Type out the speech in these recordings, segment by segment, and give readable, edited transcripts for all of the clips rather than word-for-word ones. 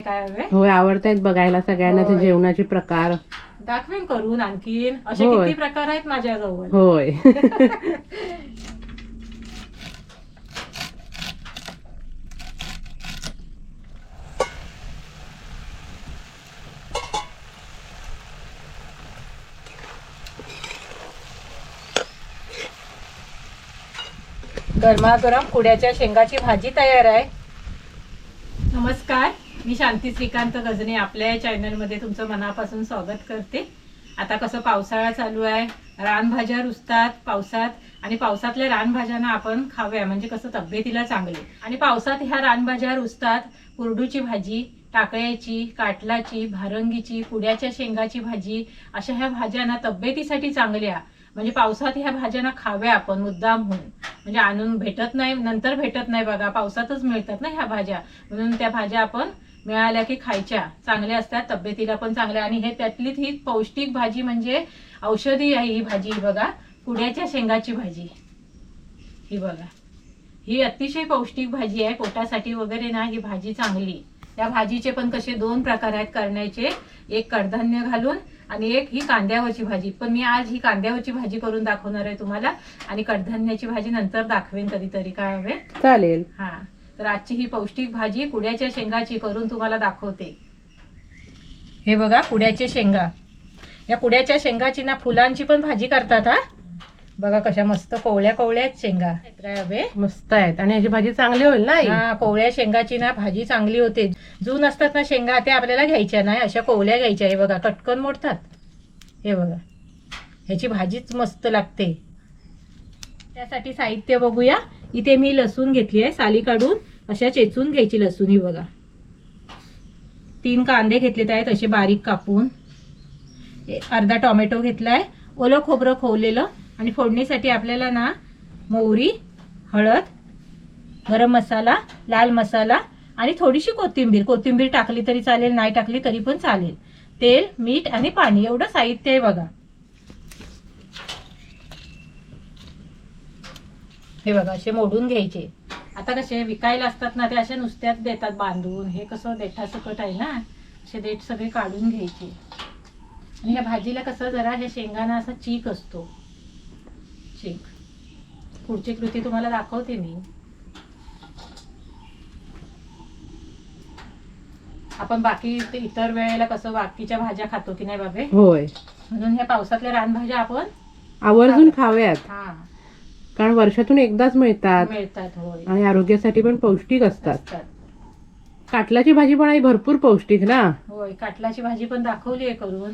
काय हवे होय, आवडतायत बघायला सगळ्यांना ते होय. जेवणाचे प्रकार. दाखवेन करून आणखीन असे होय. किती प्रकार आहेत माझ्याजवळ. होय. गरमागरम कुड्याच्या शेंगाची भाजी तयार आहे. नमस्कार, मी शांती श्रीकांत गजने आपल्या या चॅनलमध्ये तुमचं मनापासून स्वागत करते. आता कसं पावसाळा चालू आहे, रानभाज्या रुजतात पावसात आणि पावसातल्या रानभाज्यांना आपण खाव्या म्हणजे कसं तब्येतीला चांगले. आणि पावसात ह्या रानभाज्या रुजतात. कुरडूची भाजी, टाकळ्याची, काटलाची, भारंगीची, कुड्याच्या शेंगाची भाजी, अशा ह्या भाज्यांना तब्येतीसाठी चांगल्या. म्हणजे पावसात ह्या भाज्यांना खाव्या आपण मुद्दाम म्हणून. म्हणजे आणून भेटत नाही, नंतर भेटत नाही बघा, पावसातच मिळतात ना ह्या भाज्या. म्हणून त्या भाज्या आपण मिळाल्या की खायच्या, चांगल्या असतात, तब्येतीला पण चांगल्या. आणि हे त्यातली ही पौष्टिक भाजी म्हणजे औषधी आहे ही भाजी. बघा, कुड्याच्या शेंगाची भाजी ही बघा, ही अतिशय पौष्टिक भाजी आहे. पोटासाठी वगैरे ना ही भाजी चांगली. त्या भाजीचे पण कसे दोन प्रकार आहेत करण्याचे, एक कडधान्य घालून आणि एक ही कांद्यावरची भाजी. पण मी आज ही कांद्यावरची भाजी करून दाखवणार आहे तुम्हाला, आणि कडधान्याची भाजी नंतर दाखवेन कधीतरी. काय हवे चालेल. हा, तर आजची ही पौष्टिक भाजी कुड्याच्या शेंगाची करून तुम्हाला दाखवते. हे बघा कुड्याचे शेंगा. या कुड्याच्या शेंगाची ना फुलांची पण भाजी करतात. हा बघा कशा मस्त कोवळ्या कोवळ्या आहेत शेंगा. हवे मस्त आहेत आणि याची भाजी चांगली होईल ना आई? हा, कोवळ्या शेंगाची ना भाजी चांगली होते. जून असतात ना शेंगा, त्या आपल्याला घ्यायच्या नाही, अशा कोवळ्या घ्यायच्या. हे बघा कटकन मोडतात. हे बघा, ह्याची भाजीच मस्त लागते. त्यासाठी साहित्य बघूया. इथे मी लसूण घेतली आहे, साली काढून अशा चेचून घ्यायची लसूण. ही बघा, 3 कांदे घेतलेत आहेत असे बारीक कापून. अर्धा टोमॅटो घेतलाय, ओलं खोबरं खोवलेलं. आणि फोडणीसाठी आपल्याला ना मोहरी, हळद, गरम मसाला, लाल मसाला आणि थोडीशी कोथिंबीर. कोथिंबीर टाकली तरी चालेल, नाही टाकली तरी पण चालेल. तेल, मीठ आणि पाणी एवढं साहित्य आहे बघा. हे बघा असे मोडून घ्यायचे. आता कसे विकायला असतात ना, ते अशा नुसत्याच देतात बांधून. हे कसं देठासकट आहे ना, असे देठ सगळे काढून घ्यायचे. आणि ह्या भाजीला कसं जरा ह्या शेंगाना असा चीक असतो. चीक पुढची कृती तुम्हाला दाखवते मी. आपण बाकी इतर वेळेला कसं बाकीच्या भाज्या खातो की नाही बाबे, होय, म्हणून ह्या पावसातल्या रानभाज्या आपण आवर्जून खाव्यात. हा कारण वर्षातून एकदाच मिळतात मिळतात. होय, आणि आरोग्यासाठी पण पौष्टिक असतात. असतात. काटलाची भाजी पण आई भरपूर पौष्टिक ना. होय, काटलाची भाजी पण दाखवली आहे करून.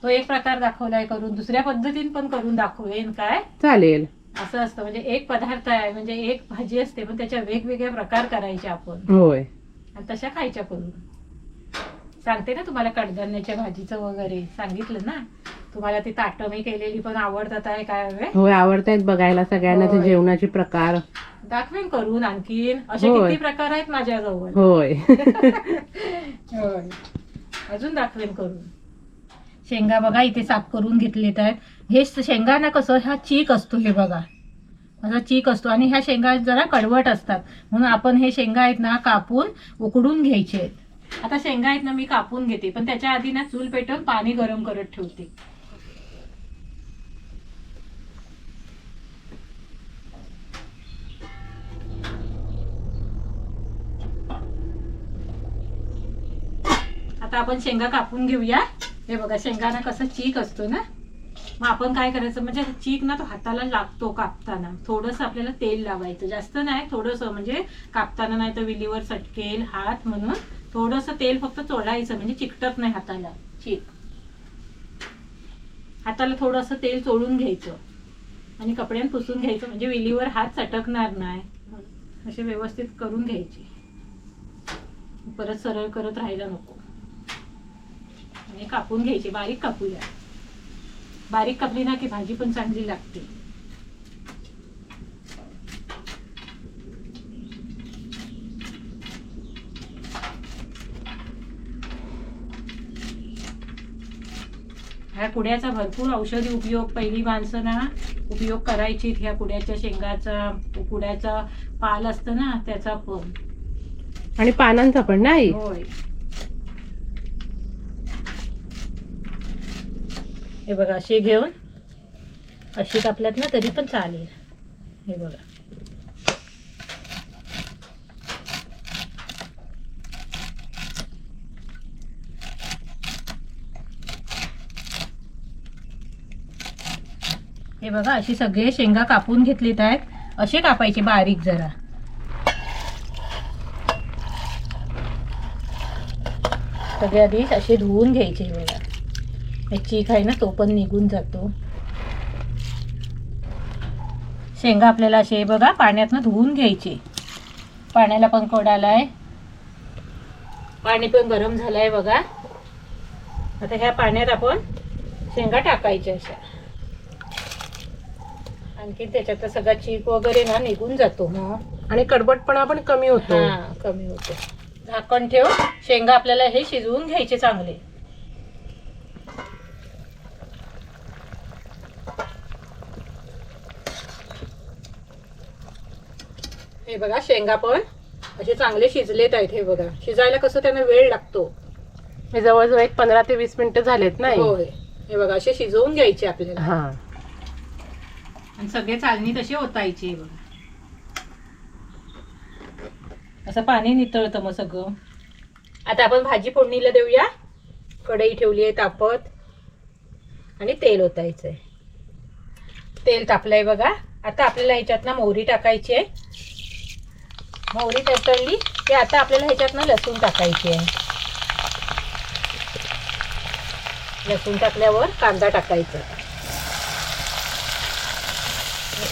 तो एक प्रकार दाखवलाय करून, दुसऱ्या पद्धतीने पण करून दाखवेन. काय चालेल. असं असतं म्हणजे एक पदार्थ आहे, म्हणजे एक भाजी असते, पण त्याच्या वेगवेगळे प्रकार करायचे आपण होय, आणि तशा खायच्या करून. सांगते ना तुम्हाला कडधान्याच्या भाजीचं वगैरे सांगितलं ना तुम्हाला. ती ताटं मी केलेली पण आवडतात आहे. काय हवे होय, आवडतायत बघायला सगळ्यांना ते होय. जेवणाचे प्रकार. दाखवेन करून आणखीन असे होय. किती प्रकार आहेत माझ्याजवळ. होय. होय, अजून दाखवेन करून. शेंगा बघा इथे साफ करून घेतलेत आहेत. हे शेंगा ना कसं हा चीक असतो. हे बघा असा चीक असतो आणि ह्या शेंगा जरा कडवट असतात, म्हणून आपण हे शेंगा आहेत ना कापून उकडून घ्यायचे आहेत. आता शेंगा आहेत ना मी कापून घेते, पण त्याच्या आधी ना चूल पेटवून पाणी गरम करत ठेवते. आता आपण शेंगा कापून घेऊया. हे बघा शेंगाना कसं चीक असतो ना, मग आपण काय करायचं, म्हणजे चीक ना तो हाताला लागतो कापताना. थोडंसं आपल्याला तेल लावायचं, जास्त नाही, थोडंसं, म्हणजे कापताना नाही तर विलीवर सटकेल हात, म्हणून थोडंसं तेल फक्त चोळायचं, म्हणजे चिकटत नाही हाताला चीक. हाताला थोडंसं तेल चोळून घ्यायचं आणि कपड्यान पुसून घ्यायचं, म्हणजे विलीवर हात चटकणार नाही. असे व्यवस्थित करून घ्यायचे, परत सरळ करत राहायला नको. आणि कापून घ्यायची, बारीक कापूया. बारीक कापली ना की भाजी पण चांगली लागते. ह्या कुड्याचा भरपूर औषधी उपयोग पहिली माणसं ना उपयोग करायची. ह्या कुड्याच्या शेंगाचा, कुड्याचा पाल असतं ना त्याचा पण, आणि पानांचा पण नाही. होय. हे बघा अशी घेऊन अशी कापल्यात ना तरी पण चालेल. हे बघा हे बघा अशी सगळे शेंगा कापून घेतलीत आहेत. असे कापायचे बारीक जरा. सगळे आधी असे धुवून घ्यायचे. बघा चीक आहे ना तो पण निघून जातो. शेंगा आपल्याला असे बघा पाण्यातनं धुवून घ्यायचे. पाण्याला पण कोड आलाय, पाणी पण गरम झालंय बघा. आता ह्या पाण्यात आपण शेंगा टाकायच्या अशा. आणखी त्याच्यात सगळा चीक वगैरे ना निघून जातो मग, आणि कडबटपणा पण कमी होतो. हा कमी होतो. झाकण ठेव. शेंगा आपल्याला हे शिजवून घ्यायचे चांगले. हे बघा शेंगा पण असे चांगले शिजलेत आहेत. हे बघा शिजायला कसं त्यांना वेळ लागतो. हे जवळजवळ एक 15 ते 20 मिनिटं झालेत ना. होय. हे बघा असे शिजवून घ्यायचे आपल्याला. हा. आणि सगळे चालणी तसे ओतायचे. बघा असं पाणी नितळतं मग सगळं. आता आपण भाजी फोडणीला देऊया. कढई ठेवली आहे तापत आणि तेल ओतायचंय. तेल तापलंय बघा. आता आपल्याला ह्याच्यात ना मोहरी टाकायची आहे. मोहरी तळली की आता आपल्याला ह्याच्यात ना लसूण टाकायची आहे. लसूण टाकल्यावर कांदा टाकायचा.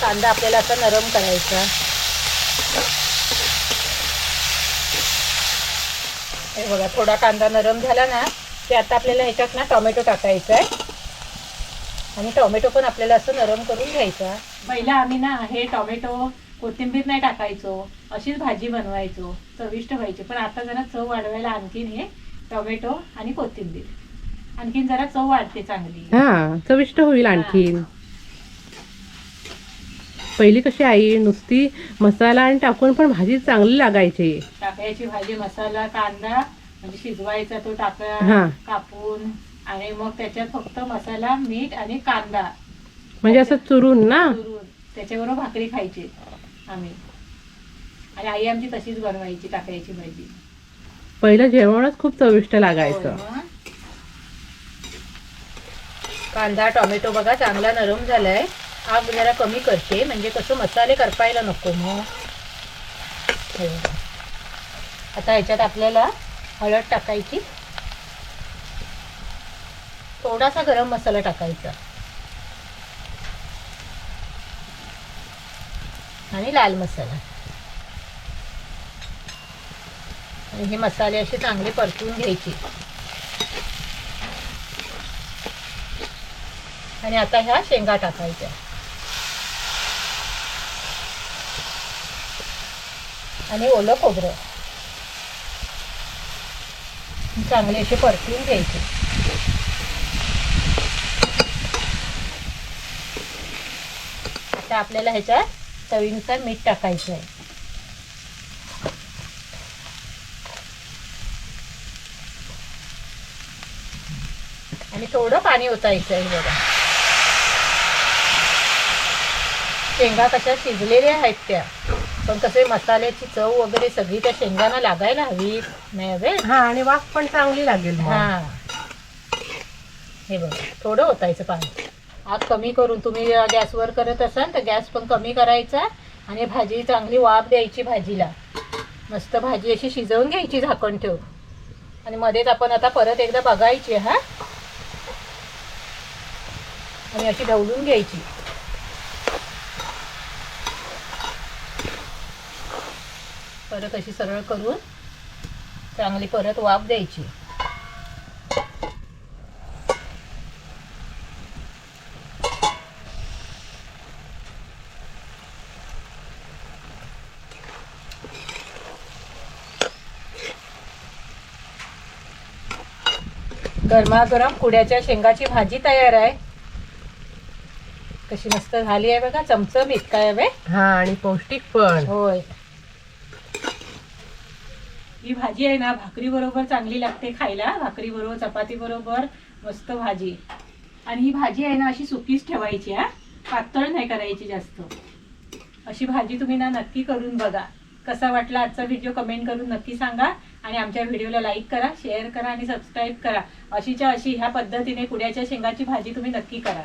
कांदा आपल्याला असा नरम करायचा. हे बघा थोडा कांदा नरम झाला ना की आता आपल्याला ह्याच्यात ना टोमॅटो टाकायचा आहे. आणि टोमॅटो पण आपल्याला असं नरम करून घ्यायचा. पहिला आम्ही ना हे टोमॅटो कोथिंबीर नाही टाकायचो, अशीच भाजी बनवायचो, चविष्ट व्हायची. पण आता जरा चव वाढवायला आणखीन हे टोमॅटो आणि कोथिंबीर आणखीन जरा चव वाढते चांगली. हा चविष्ट होईल आणखीन. पहिली कशी आई नुसती मसाला आणि टाकून पण भाजी चांगली लागायची. टाकायची भाजी, मसाला, कांदा म्हणजे शिजवायचा तो टाका हा. कापून आणि मग त्याच्यात फक्त मसाला, मीठ आणि कांदा म्हणजे असं चुरून ना. चुरून त्याच्याबरोबर भाकरी खायची आम्ही. आणि आई आमची तशीच बनवायची टाकायची भाजी. पहिलं जेवणच खूप चविष्ट लागायचं. होय मग. कांदा टोमॅटो बघा चांगला नरम झालाय. आग जरा कमी करते म्हणजे कसं मसाले करपायला नको मग. हे बघा. आता ह्याच्यात आपल्याला हळद टाकायची. थोडासा गरम मसाला टाकायचा आणि लाल मसाला. आणि हे मसाले असे चांगले परतून घ्यायचे. आणि आता ह्या शेंगा टाकायच्या. आणि ओलं खोबरं चांगले असे परतून घ्यायचे. आता आपल्याला ह्याच्यात चवीनुसार मीठ टाकायचं आहे. आणि थोडं पाणी ओतायचं आहे. बघा शेंगा कशा शिजलेल्या आहेत त्या, पण कसे मसाल्याची चव वगैरे सगळी त्या शेंगांना लागायला हवी नाही हवे. हा आणि वाफ पण चांगली लागेल. हा हे बघा थोडं ओतायचं पाणी. आग कमी करून तुम्ही गॅसवर करत असाल तर गॅस पण कमी करायचा. आणि भाजी चांगली वाफ द्यायची भाजीला. मस्त भाजी अशी शिजवून घ्यायची झाकण ठेवून. आणि मध्येच आपण आता परत एकदा बघायची. हा आणि अशी ढवळून घ्यायची. परत अशी सरळ करून चांगली परत वाफ द्यायची. गरमागरम कुड्याच्या शेंगाची भाजी तयार आहे. कशी मस्त झाली आहे बघा. चमचमीत काय हवे. हा आणि पौष्टिक पण. होय. ही भाजी आहे ना भाकरी बरोबर चांगली लागते खायला. भाकरी बरोबर चपाती बरोबर मस्त भाजी. आणि ही भाजी आहे ना अशी सुकीच ठेवायची हा, पातळ नाही करायची जास्त. अशी भाजी तुम्ही ना नक्की करून बघा. कसा वाटला आजचा व्हिडिओ कमेंट करून नक्की सांगा. आणि आमच्या व्हिडिओला लाईक करा, शेअर करा आणि सबस्क्राईब करा. अशीच्या अशी ह्या पद्धतीने कुड्याच्या शेंगाची भाजी तुम्ही नक्की करा.